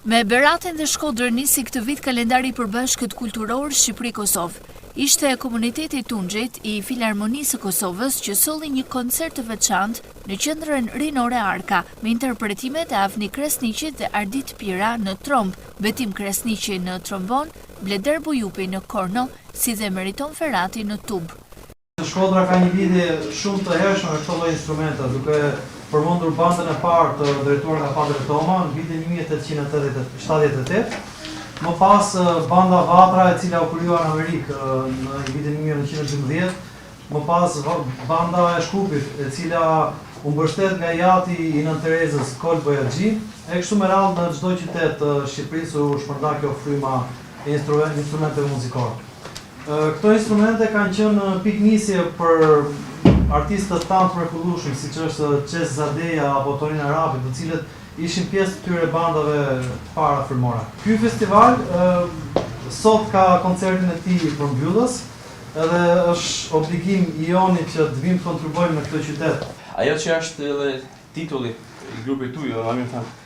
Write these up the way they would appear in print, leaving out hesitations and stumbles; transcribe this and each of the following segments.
Me Beratën dhe Shkodrën nisi këtë vit kalendari i përbashkët kulturor Shqipëri-Kosovë. Ishte komuniteti Tunxhit i Filharmonisë së Kosovës që solli një koncert të veçantë në qendrën rinore Arka, me interpretimet e Avni Kresniqit dhe Ardit Pira në tromb, Betim Kresniqi në trombon, Bleder Bujupi në korno, si dhe Meriton Ferati në tub. Shkodra ka një lidhje shumë të hershme me këto lloj instrumenta, duke përmendur bandën e parë të drejtuar nga Padre Toma në vitin 1878. Më pas banda Vatra, e cila u krijua në Amerikë në vitin 1912. Më pas banda e Shkupit, e cila u mbështet nga jati i Nën Terezës Kol Bojaxhi. E kështu me radhë në çdo qytet të Shqipërisë u shpërnda kjo fryma e instrumenteve muzikore. Këto instrumente kanë qenë piknisje për artistët tanë të mrekullueshëm, siç është Qes Zadeja apo Tonin Arabi, të cilët ishin pjesë të këtyre bandave para frymore. Ky festival sot ka koncertin e tij përmbyllës, edhe është obligim i joni që të vim të kontribuojmë në këtë qytet. Ajo që është edhe titulli i grupit tuaj,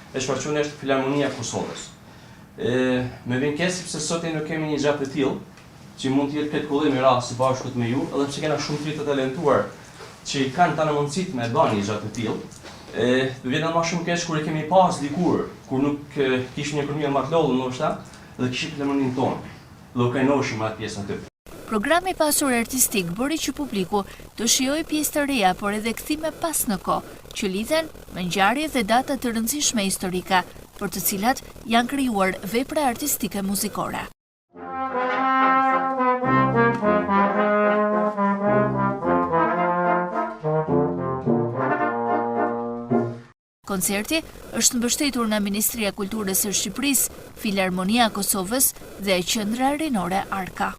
e shfaqon është Filharmonia e Kosovës. Me vjen keq sepse sot nuk kemi një gjatë të tillë që mund të jetë këtë kollim i radhë së bashku me ju, edhe pse kena shumë të talentuar që i kanë tani mundësitë me bën një gjatë të tillë. Do vjen më shumë keq kur e kemi pas dikur, kur nuk kishim një ekonomi më të lodhur ndoshta, dhe kishim filharmoninë tonë. Do kanoshim atë pjesën aty. Programi pasur artistik bëri që publiku të shijojë pjesë të reja, por edhe kthime pas në kohë, që lidhen me ngjarje dhe data të rëndësishme historike, për të cilat janë krijuar vepra artistike muzikore. Koncerti është mbështetur nga Ministria e Kulturës së Shqipërisë, Filharmonia e Kosovës dhe Qendra Rinore Arka.